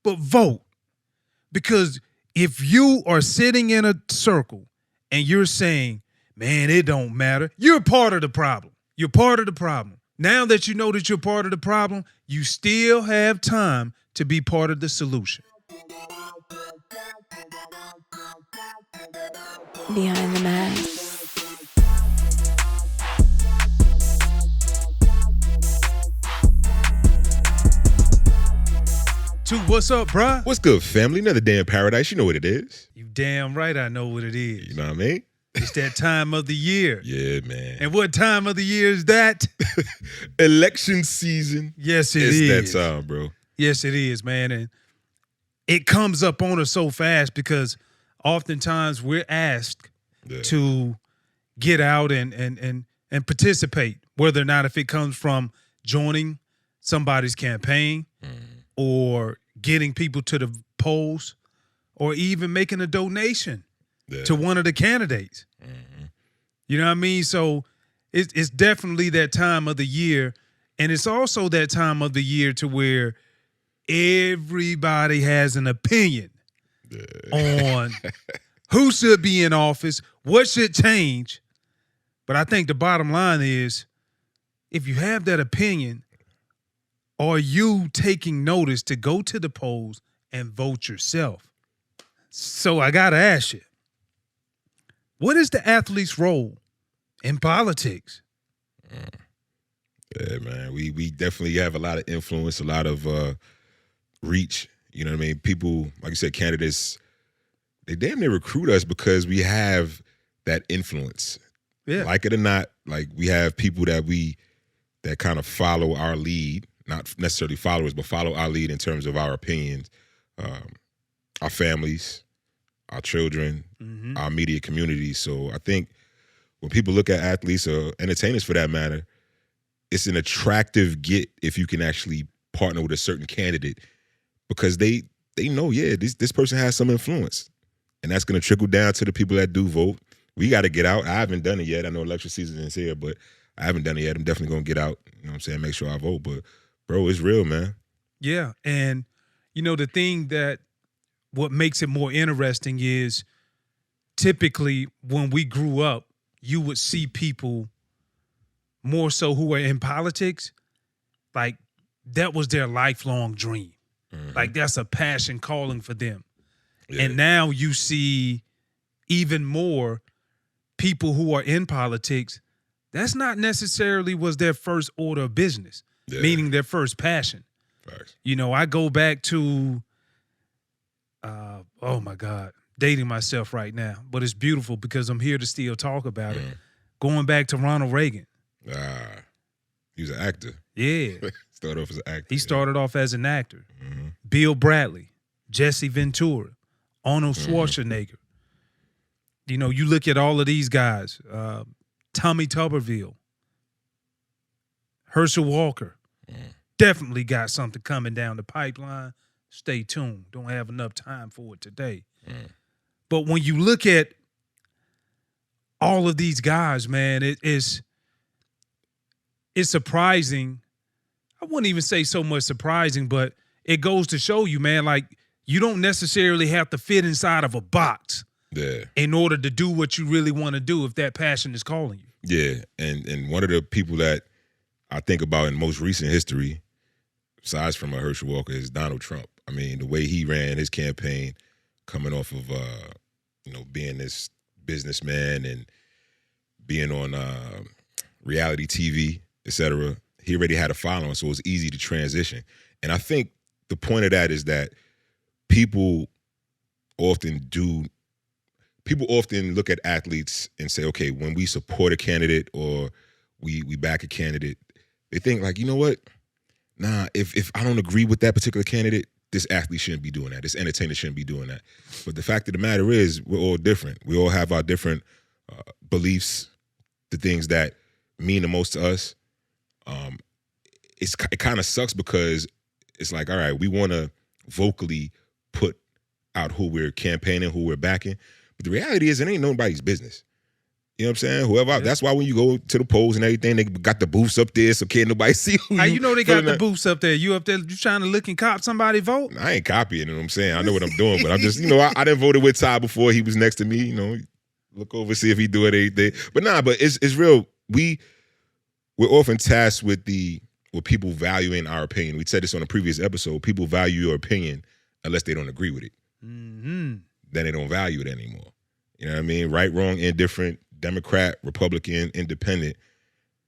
but vote. Because if you are sitting in a circle and you're saying, man, it don't matter, you're part of the problem. You're part of the problem. Now that you know that you're part of the problem, you still have time to be part of the solution. Behind the mask. What's up, bruh? What's good, family? Another day in paradise. You know what it is. You damn right I know what it is. You know what I mean? It's that time of the year. Yeah, man. And what time of the year is that? Election season. Yes, it is. is. That time, bro. Yes, it is, man. And it comes up on us so fast because oftentimes we're asked to get out and participate, whether or not if it comes from joining somebody's campaign or getting people to the polls or even making a donation to one of the candidates. You know what I mean? So it's definitely that time of the year. And it's also that time of the year to where everybody has an opinion on who should be in office, what should change. But I think the bottom line is, if you have that opinion, are you taking notice to go to the polls and vote yourself? So I got to ask you, what is the athlete's role in politics? Yeah, man. We definitely have a lot of influence, a lot of reach. You know what I mean? People, like you said, candidates, they damn near recruit us because we have that influence. Yeah. Like it or not, like we have people that kind of follow our lead, not necessarily followers, but follow our lead in terms of our opinions, our families, our children, our media community. So I think when people look at athletes or entertainers for that matter, it's an attractive get if you can actually partner with a certain candidate because they know, this person has some influence. And that's going to trickle down to the people that do vote. We got to get out. I haven't done it yet. I know election season is here, but I haven't done it yet. I'm definitely going to get out, you know what I'm saying, make sure I vote. But, bro, it's real, man. Yeah, and, you know, the thing that what makes it more interesting is typically when we grew up, you would see people more so who are in politics, like that was their lifelong dream. Like that's a passion calling for them. Yeah. And now you see even more people who are in politics, that's not necessarily was their first order of business, meaning their first passion. Facts. You know, I go back to, oh my God, dating myself right now, but it's beautiful because I'm here to still talk about it. Going back to Ronald Reagan. He was an actor. Yeah. Started off as an actor. He started off as an actor. Bill Bradley, Jesse Ventura, Arnold Schwarzenegger. You know, you look at all of these guys, Tommy Tuberville, Herschel Walker, definitely got something coming down the pipeline. Stay tuned. Don't have enough time for it today. But when you look at all of these guys, man, it's surprising. I wouldn't even say so much surprising, but it goes to show you, man, like you don't necessarily have to fit inside of a box in order to do what you really want to do if that passion is calling you. Yeah, and one of the people that I think about in most recent history, besides from Herschel Walker, is Donald Trump. I mean, the way he ran his campaign, coming off of being this businessman and being on reality TV, etc. He already had a following, so it was easy to transition. And I think the point of that is that people often look at athletes and say, okay, when we support a candidate or we back a candidate, they think like, you know what? Nah, if I don't agree with that particular candidate, this athlete shouldn't be doing that. This entertainer shouldn't be doing that. But the fact of the matter is we're all different. We all have our different beliefs, the things that mean the most to us. It kind of sucks because it's like, all right, we want to vocally put out who we're campaigning, who we're backing. But the reality is it ain't nobody's business. You know what I'm saying? Whoever. That's why when you go to the polls and everything, they got the booths up there so can't nobody see who you know they got the booths up there. You up there, you trying to look and cop somebody vote? I ain't copying it, you know what I'm saying? I know what I'm doing, but I'm just, I done voted with Ty before. He was next to me, look over, see if he doing anything. But but it's real. We're often tasked with people valuing our opinion. We said this on a previous episode. People value your opinion unless they don't agree with it. Mm-hmm. Then they don't value it anymore. You know what I mean? Right, wrong, indifferent, Democrat, Republican, independent.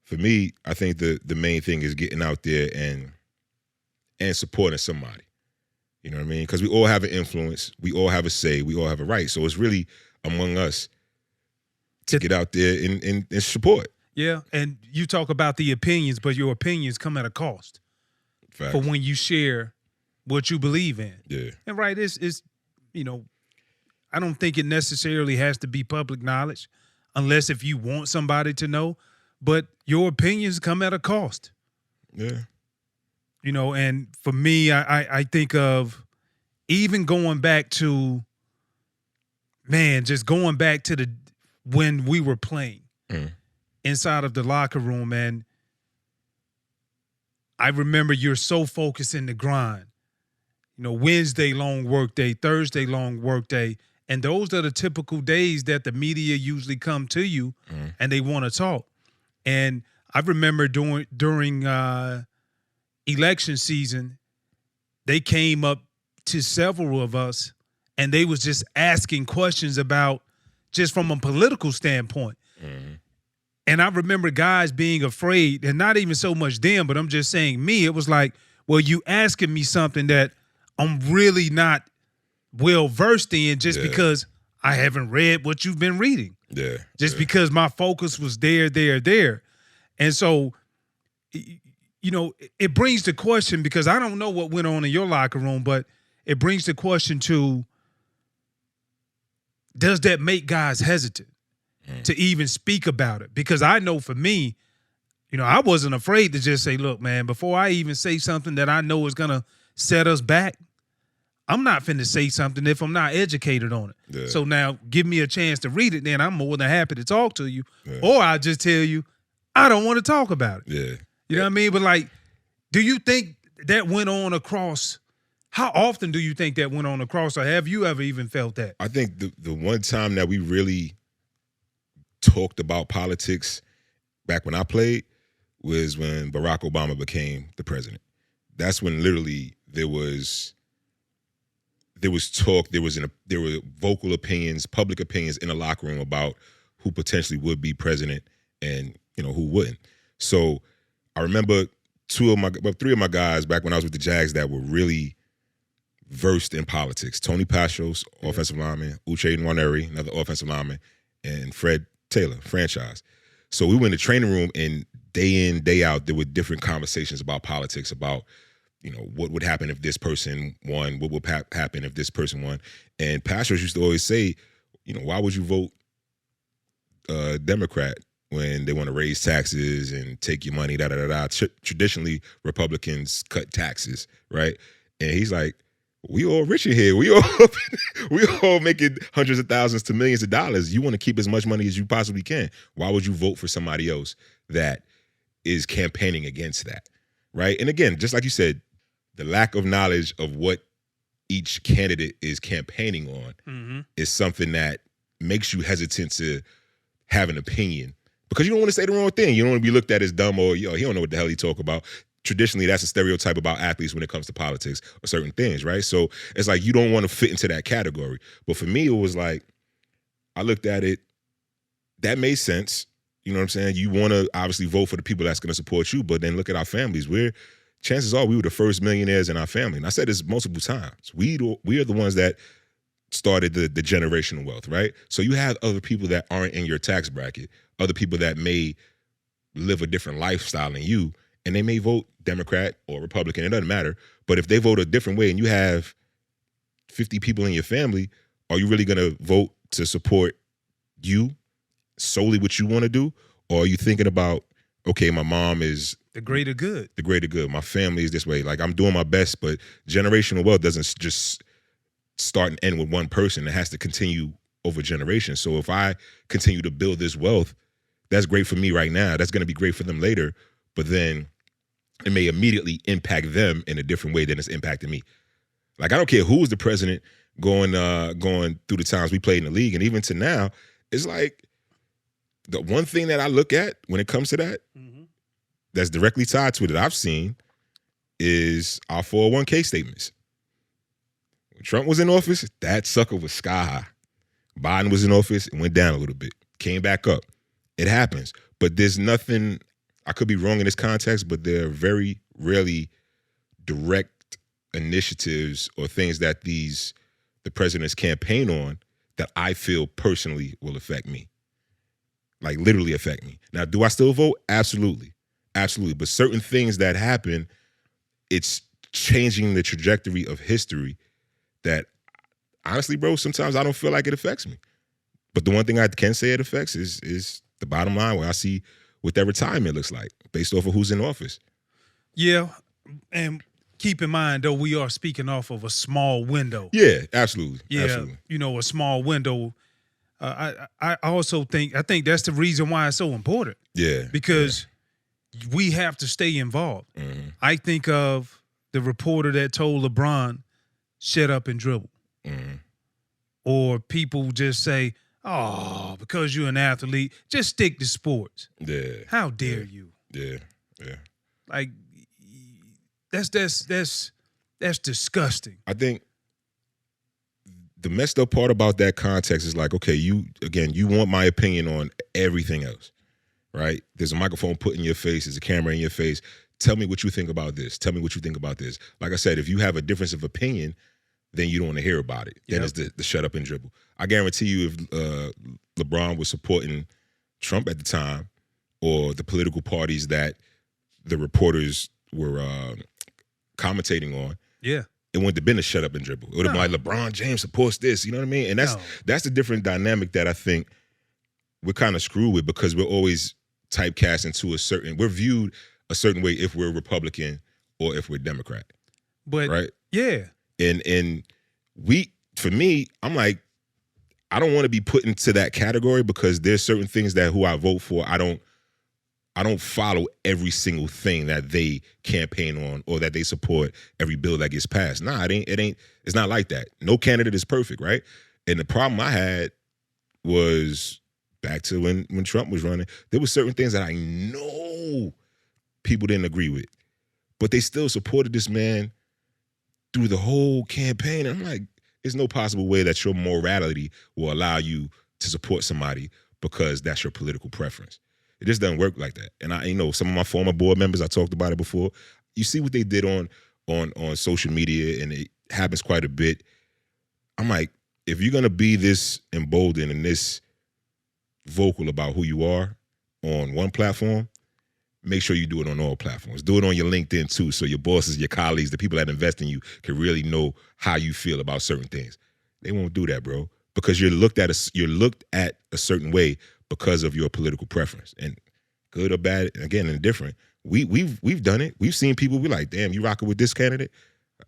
For me, I think the main thing is getting out there and supporting somebody. You know what I mean? Because we all have an influence. We all have a say. We all have a right. So it's really among us to get out there and support. Yeah, and you talk about the opinions, but your opinions come at a cost. Fact. For when you share what you believe in. Yeah. And right, it's I don't think it necessarily has to be public knowledge unless if you want somebody to know, but your opinions come at a cost. Yeah. And for me, I think of even going back to, just going back to when we were playing inside of the locker room, and I remember you're so focused in the grind. Wednesday long work day, Thursday long work day, and those are the typical days that the media usually come to you and they want to talk. And I remember during election season, they came up to several of us and they was just asking questions about just from a political standpoint. Mm-hmm. And I remember guys being afraid, and not even so much them, but I'm just saying me, it was like, well, you asking me something that I'm really not well versed in just because I haven't read what you've been reading. Yeah. Just because my focus was there. And so, it brings the question, because I don't know what went on in your locker room, but it brings the question to, does that make guys hesitant to even speak about it? Because I know for me, I wasn't afraid to just say, look, man, before I even say something that I know is going to set us back, I'm not finna say something if I'm not educated on it. Yeah. So now give me a chance to read it, then I'm more than happy to talk to you. Yeah. Or I'll just tell you, I don't want to talk about it. Yeah. You know what I mean? But do you think that went on across? How often do you think that went on across, or have you ever even felt that? I think the one time that we really talked about politics back when I played was when Barack Obama became the president. That's when literally there was talk, there were vocal opinions, public opinions in the locker room about who potentially would be president and who wouldn't. So I remember three of my guys back when I was with the Jags that were really versed in politics. Tony Pastros, offensive lineman, Uche Nwaneri, another offensive lineman, and Fred Taylor, franchise. So we went in the training room, and day in, day out, there were different conversations about politics, about what would happen if this person won, what would happen if this person won. And Pastors used to always say, why would you vote Democrat when they want to raise taxes and take your money, da-da-da-da. Traditionally, Republicans cut taxes, right? And he's like, we all rich in here. We all making hundreds of thousands to millions of dollars. You want to keep as much money as you possibly can. Why would you vote for somebody else that is campaigning against that, right? And again, just like you said, the lack of knowledge of what each candidate is campaigning on is something that makes you hesitant to have an opinion, because you don't want to say the wrong thing. You don't want to be looked at as dumb, or he don't know what the hell he talk about. Traditionally, that's a stereotype about athletes when it comes to politics or certain things, right? So it's like you don't want to fit into that category. But for me, it was like, I looked at it, that made sense. You know what I'm saying? You want to obviously vote for the people that's going to support you, but then look at our families. Chances are we were the first millionaires in our family. And I said this multiple times. We are the ones that started the generational wealth, right? So you have other people that aren't in your tax bracket, other people that may live a different lifestyle than you, and they may vote Democrat or Republican. It doesn't matter. But if they vote a different way and you have 50 people in your family, are you really going to vote to support you, solely what you want to do? Or are you thinking about, okay, my mom is the greater good. The greater good. My family is this way. Like, I'm doing my best, but generational wealth doesn't just start and end with one person. It has to continue over generations. So if I continue to build this wealth, that's great for me right now. That's going to be great for them later. But then it may immediately impact them in a different way than it's impacting me. Like, I don't care who's the president going through the times we played in the league, and even to now, it's like the one thing that I look at when it comes to that that's directly tied to it that I've seen is our 401k statements. When Trump was in office, that sucker was sky high. Biden was in office, it went down a little bit, came back up. It happens. But there's nothing, I could be wrong in this context, but there are very rarely direct initiatives or things that the president's campaign on that I feel personally will affect me. Like, literally affect me. Now, do I still vote? Absolutely. Absolutely. But certain things that happen, it's changing the trajectory of history that, honestly, bro, sometimes I don't feel like it affects me. But the one thing I can say it affects is the bottom line, where I see what their retirement looks like based off of who's in office. Yeah, and keep in mind, though, we are speaking off of a small window. Yeah, absolutely. Yeah, absolutely. You know, a small window. I also think that's the reason why it's so important. Yeah. Because we have to stay involved. I think of the reporter that told LeBron, shut up and dribble. Or people just say, oh, because you're an athlete, just stick to sports. Yeah. How dare you? Yeah. Yeah. Like, that's disgusting. I think the messed up part about that context is like, okay, you want my opinion on everything else, right? There's a microphone put in your face. There's a camera in your face. Tell me what you think about this. Tell me what you think about this. Like I said, if you have a difference of opinion, then you don't want to hear about it. Then it's the shut up and dribble. I guarantee you if LeBron was supporting Trump at the time, or the political parties that the reporters were commentating on, it wouldn't have been a shut up and dribble. It would have been like, LeBron James supports this, you know what I mean? And that's the different dynamic that I think we're kind of screwed with, because we're always typecast into we're viewed a certain way if we're Republican or if we're Democrat. But right? Yeah. And for me, I'm like, I don't want to be put into that category, because there's certain things that who I vote for, I don't follow every single thing that they campaign on or that they support every bill that gets passed. Nah, it's not like that. No candidate is perfect, right? And the problem I had was back to when Trump was running, there were certain things that I know people didn't agree with, but they still supported this man through the whole campaign. And I'm like, there's no possible way that your morality will allow you to support somebody because that's your political preference. It just doesn't work like that. And some of my former board members, I talked about it before. You see what they did on social media, and it happens quite a bit. I'm like, if you're gonna be this emboldened and this vocal about who you are on one platform, make sure you do it on all platforms. Do it on your LinkedIn too, so your bosses, your colleagues, the people that invest in you can really know how you feel about certain things. They won't do that, bro, because you're looked at a certain way because of your political preference, and good or bad, again, indifferent. We've done it. We've seen people be like, damn, you rocking with this candidate?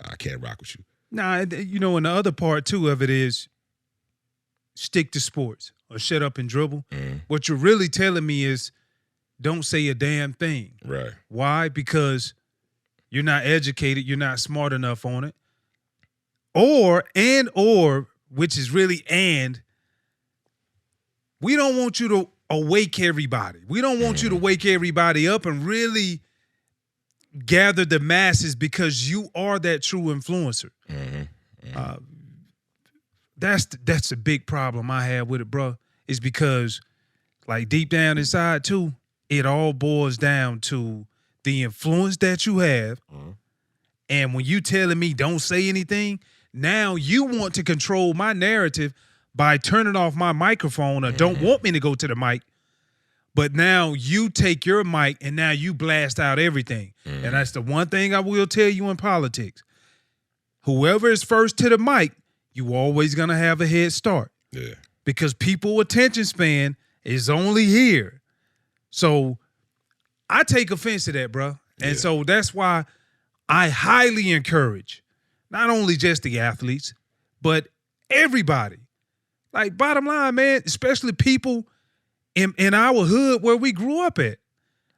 I can't rock with you. Nah, and the other part too of it is stick to sports or shut up and dribble. What you're really telling me is don't say a damn thing. Right. Why? Because you're not educated, you're not smart enough on it. Or, which is really we don't want you to awake everybody. We don't want you to wake everybody up and really gather the masses, because you are that true influencer. That's a big problem I have with it, bro. Is because, like, deep down inside too, it all boils down to the influence that you have. And when you telling me don't say anything, now you want to control my narrative by turning off my microphone, or don't want me to go to the mic. But now you take your mic and now you blast out everything. And that's the one thing I will tell you in politics. Whoever is first to the mic, you always going to have a head start. Yeah. Because people's attention span is only here. So I take offense to that, bro. And so that's why I highly encourage not only just the athletes, but everybody Like, bottom line, man, especially people in our hood where we grew up at.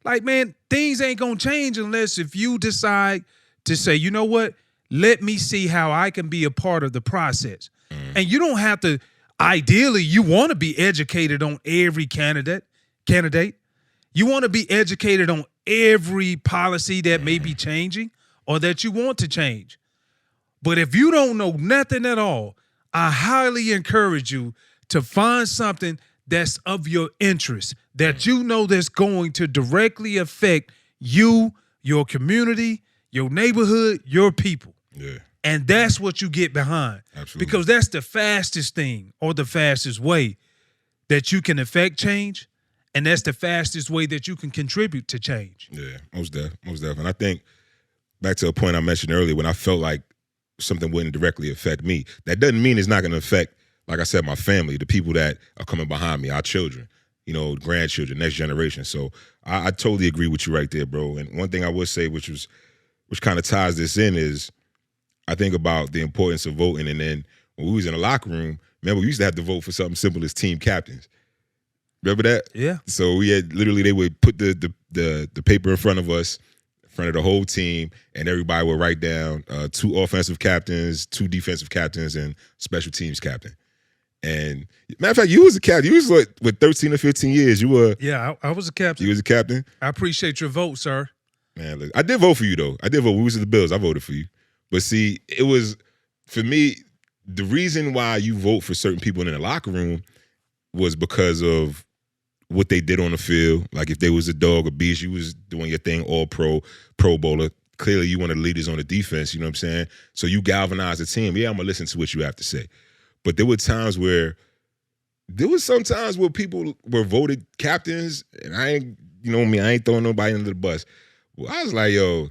Like, man, things ain't going to change unless if you decide to say, you know what, let me see how I can be a part of the process. And you don't have to, ideally, you want to be educated on every candidate. You want to be educated on every policy that may be changing or that you want to change. But if you don't know nothing at all, I highly encourage you to find something that's of your interest, that you know that's going to directly affect you, your community, your neighborhood, your people. Yeah. And that's what you get behind. Absolutely. Because that's the fastest thing or the fastest way that you can affect change. And that's the fastest way that you can contribute to change. Yeah, most definitely. And I think back to a point I mentioned earlier, when I felt like something wouldn't directly affect me, that doesn't mean it's not going to affect, like I said, my family, the people that are coming behind me, our children, grandchildren, next generation. So I totally agree with you right there, bro. And one thing I would say, which kind of ties this in, is I think about the importance of voting. And then when we was in the locker room, remember, we used to have to vote for something simple as team captains. Remember that? Yeah. So we had they would put the paper in front of us, in front of the whole team, and everybody would write down 2 offensive captains, 2 defensive captains, and special teams captain. And matter of fact, you was a captain. You was with 13 or 15 years. You were. Yeah, I was a captain. You was a captain. I appreciate your vote, sir. Man, look, I did vote for you though. I did vote. We was the Bills. I voted for you. But see, it was, for me, the reason why you vote for certain people in the locker room was because of what they did on the field. Like if they was a dog or beast, you was doing your thing, all pro bowler. Clearly you one of the leaders on the defense, you know what I'm saying? So you galvanize the team. Yeah, I'm going to listen to what you have to say. But there were sometimes where people were voted captains, and I ain't, I ain't throwing nobody under the bus. Well, I was like, yo,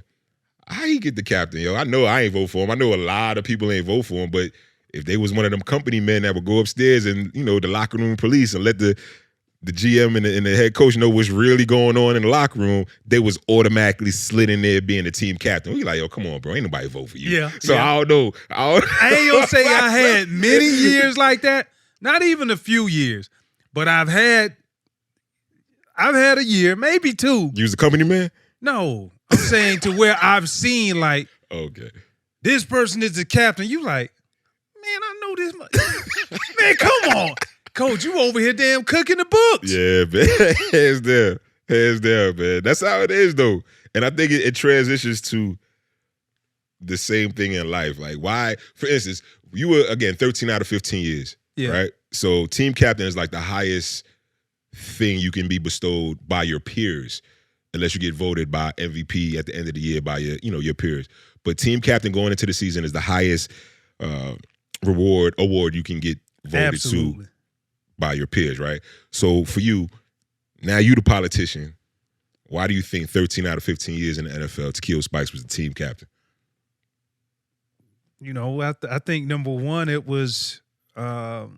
how he get the captain? Yo, I know I ain't vote for him. I know a lot of people ain't vote for him, but if they was one of them company men that would go upstairs and, the locker room police and let the GM and the head coach know what's really going on in the locker room, they was automatically slid in there being the team captain. We like, yo, come on, bro. Ain't nobody vote for you. Yeah. So yeah. I don't know. I ain't gonna say I had many years like that. Not even a few years. But I've had a year, maybe 2. You was a company man? No. I'm saying to where I've seen like, okay, this person is the captain. You like, man, I know this much. Man, come on. Coach, you over here damn cooking the books. Yeah, man. Hands down, man. That's how it is, though. And I think it transitions to the same thing in life. Like, why? For instance, you were, again, 13 out of 15 years, right? So team captain is like the highest thing you can be bestowed by your peers, unless you get voted by MVP at the end of the year by your peers. But team captain going into the season is the highest award you can get voted to by your peers, right? So for you, now you the politician, why do you think 13 out of 15 years in the NFL, Takeo Spikes was the team captain? I think number one, it was the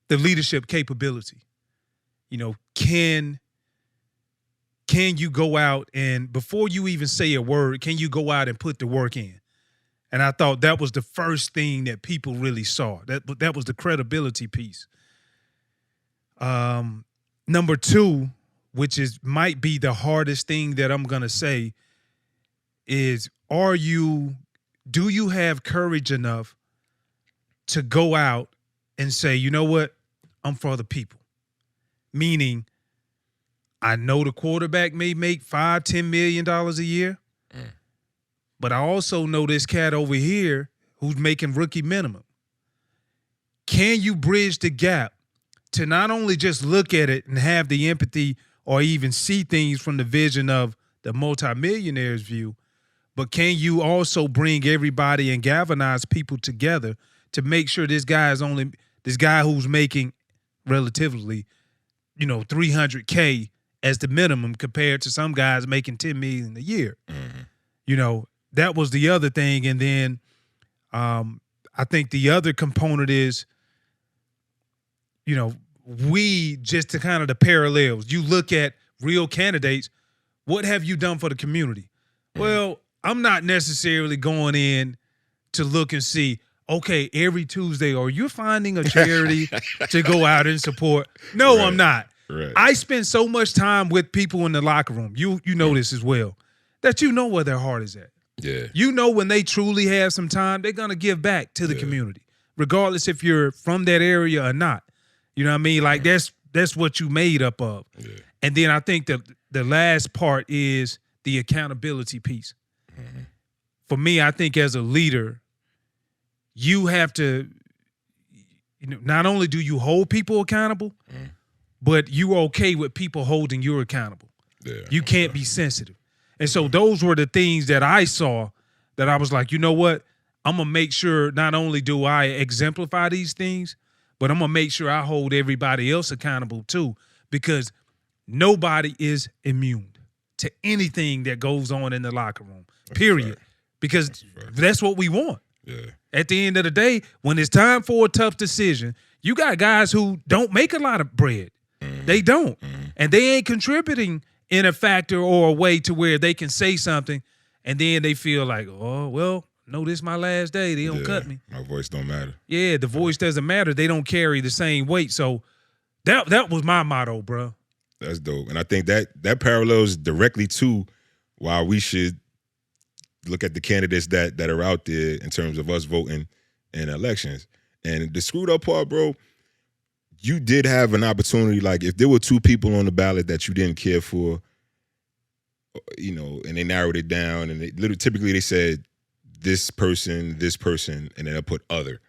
leadership capability. Can you go out and before you even say a word, can you go out and put the work in? And I thought that was the first thing that people really saw. That was the credibility piece. Number 2, which might be the hardest thing that I'm gonna say, is do you have courage enough to go out and say, you know what, I'm for the people? Meaning, I know the quarterback may make $5-10 million a year, but I also know this cat over here who's making rookie minimum. Can you bridge the gap to not only just look at it and have the empathy or even see things from the vision of the multimillionaire's view, but can you also bring everybody and galvanize people together to make sure this guy who's making relatively, $300K as the minimum compared to some guys making $10 million a year. Mm-hmm. That was the other thing. And then I think the other component is, we just to kind of the parallels. You look at real candidates, what have you done for the community? Mm-hmm. Well, I'm not necessarily going in to look and see, okay, every Tuesday, or you're finding a charity to go out and support. No, Right. I'm not. Right. I spend so much time with people in the locker room. You know this as well, that you know where their heart is at. Yeah. You know when they truly have some time, they're gonna give back to the community, regardless if you're from that area or not. You know what I mean? Like that's what you made up of. Yeah. And then I think the last part is the accountability piece. Mm-hmm. For me, I think as a leader, you have to, not only do you hold people accountable, but you're okay with people holding you accountable. Yeah. You can't be sensitive. And so those were the things that I saw that I was like, you know what? I'm going to make sure not only do I exemplify these things, but I'm going to make sure I hold everybody else accountable too, because nobody is immune to anything that goes on in the locker room, period. Because that's what we want. Yeah. At the end of the day, when it's time for a tough decision, you got guys who don't make a lot of bread. They don't. And they ain't contributing in a factor or a way to where they can say something and then they feel like, oh, well, no, this is my last day. They don't cut me. My voice don't matter. Yeah, the voice doesn't matter. They don't carry the same weight. So that was my motto, bro. That's dope. And I think that parallels directly to why we should look at the candidates that are out there in terms of us voting in elections. And the screwed up part, bro, you did have an opportunity. Like if there were two people on the ballot that you didn't care for, and they narrowed it down, and typically they said this person, and then they'll put other,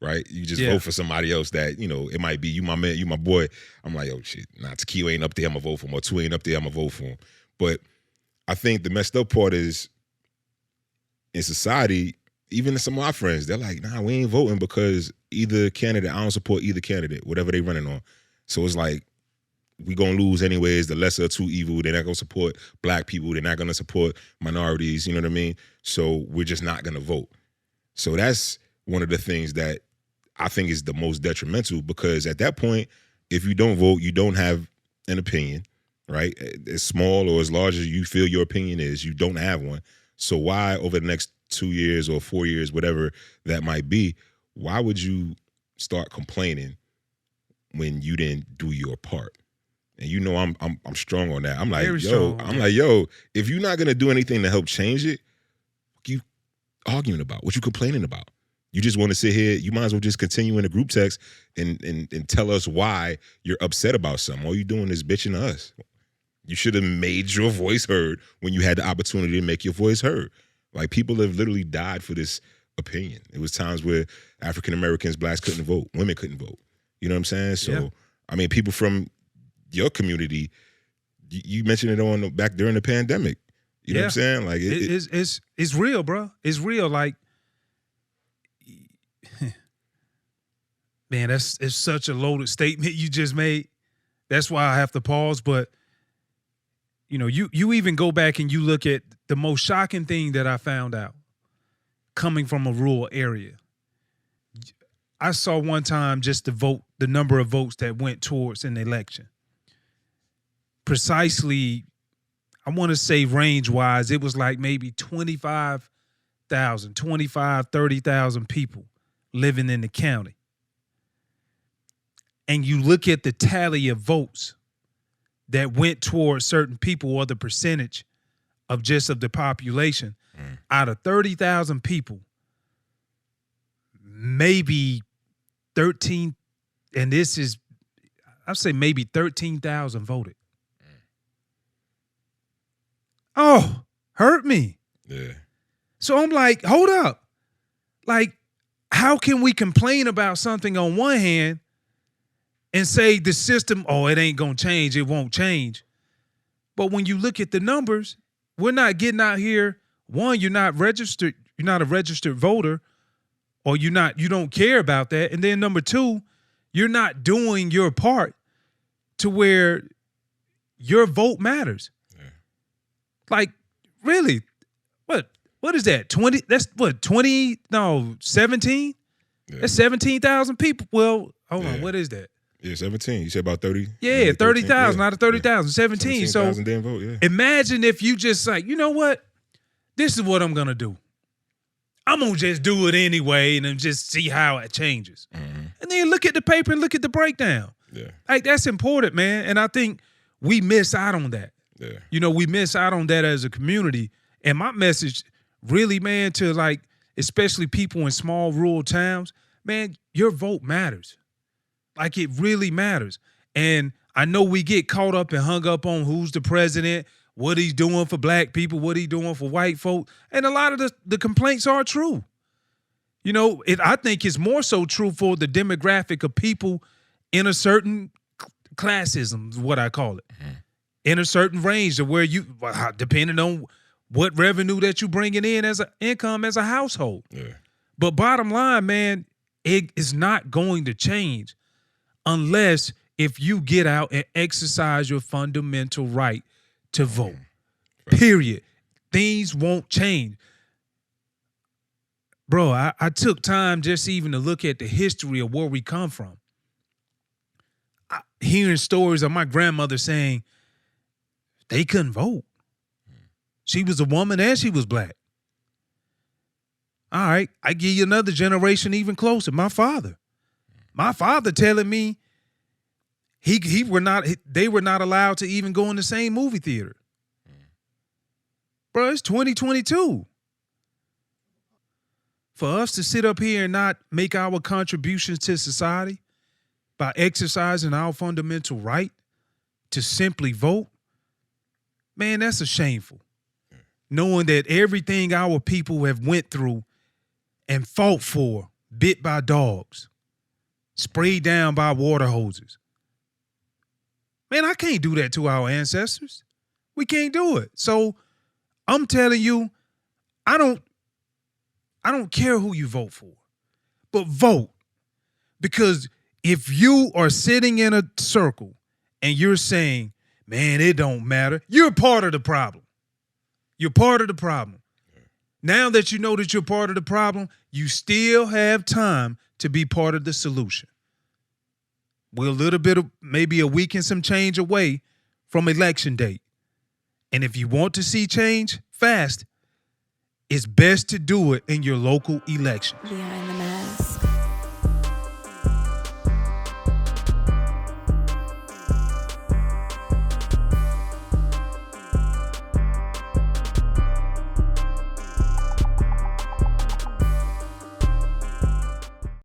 right? You just vote for somebody else that, it might be you, my man, you, my boy. I'm like, oh shit, Takeo ain't up there, I'm gonna vote for him, or Two ain't up there, I'm gonna vote for him. But I think the messed up part is in society, even some of my friends, they're like, nah, we ain't voting because either candidate, I don't support either candidate, whatever they running on. So it's like, we gonna lose anyways, the lesser of two evil. They're not gonna support black people. They're not gonna support minorities, you know what I mean? So we're just not gonna vote. So that's one of the things that I think is the most detrimental, because at that point, if you don't vote, you don't have an opinion, right? As small or as large as you feel your opinion is, you don't have one. So why, over the next 2 years or 4 years, whatever that might be, why would you start complaining when you didn't do your part? And I'm strong on that. I'm like, yo, if you're not gonna do anything to help change it, what you arguing about? What you complaining about? You just want to sit here, you might as well just continue in the group text and tell us why you're upset about something. All you doing is bitching to us. You should have made your voice heard when you had the opportunity to make your voice heard. Like, people have literally died for this opinion. It was times where African Americans, blacks couldn't vote, women couldn't vote. You know what I'm saying? So, I mean, people from your community, you mentioned it back during the pandemic. You know what I'm saying? Like, it's real, bro. It's real. Like, man, it's such a loaded statement you just made. That's why I have to pause. But you even go back and you look at the most shocking thing that I found out coming from a rural area. I saw one time just the number of votes that went towards an election. Precisely, I want to say range-wise, it was like maybe 30,000 people living in the county. And you look at the tally of votes that went towards certain people, or the percentage of the population, out of 30,000 people, maybe 13, and this is, I'd say maybe 13,000 voted. Oh, hurt me. Yeah. So I'm like, hold up. Like, how can we complain about something on one hand and say the system, oh, it ain't going to change, it won't change. But when you look at the numbers, we're not getting out here. One, you're not registered, you're not a registered voter, or you don't care about that. And then number two, you're not doing your part to where your vote matters. Yeah. Like, really? What is that? 20? That's what, 20? No, 17? Yeah. That's 17,000 people. Well, hold on, what is that? Yeah, 17. You said about 30? Yeah, 30,000 out of 30,000, 17. So didn't vote, imagine if you just like, you know what? This is what I'm going to do. I'm going to just do it anyway and then just see how it changes. Mm-hmm. And then look at the paper and look at the breakdown. Yeah. Like, that's important, man. And I think we miss out on that. Yeah. You know, we miss out on that as a community. And my message really, man, to like, especially people in small rural towns, man, your vote matters. Like, it really matters. And I know we get caught up and hung up on who's the president, what he's doing for black people, what he's doing for white folk. And a lot of the complaints are true. You know, I think it's more so true for the demographic of people in a certain classism, is what I call it. Mm-hmm. In a certain range of where you, depending on what revenue that you bringing in as an income as a household. Yeah. But bottom line, man, it is not going to change unless if you get out and exercise your fundamental right to vote. Period. Things won't change. Bro, I took time just even to look at the history of where we come from. Hearing stories of my grandmother saying they couldn't vote. She was a woman and she was black. All right, I give you another generation even closer. My father. My father telling me they were not allowed to even go in the same movie theater. Bro, it's 2022. For us to sit up here and not make our contributions to society by exercising our fundamental right to simply vote, man, that's a shameful. Knowing that everything our people have went through and fought for, bit by dogs, sprayed down by water hoses. Man, I can't do that to our ancestors. We can't do it. So I'm telling you, I don't care who you vote for, but vote. Because if you are sitting in a circle and you're saying, man, it don't matter, you're part of the problem. You're part of the problem. Now that you know that you're part of the problem, you still have time to be part of the solution. We're a little bit of maybe a week and some change away from election date. And if you want to see change fast, it's best to do it in your local election. Behind the mask.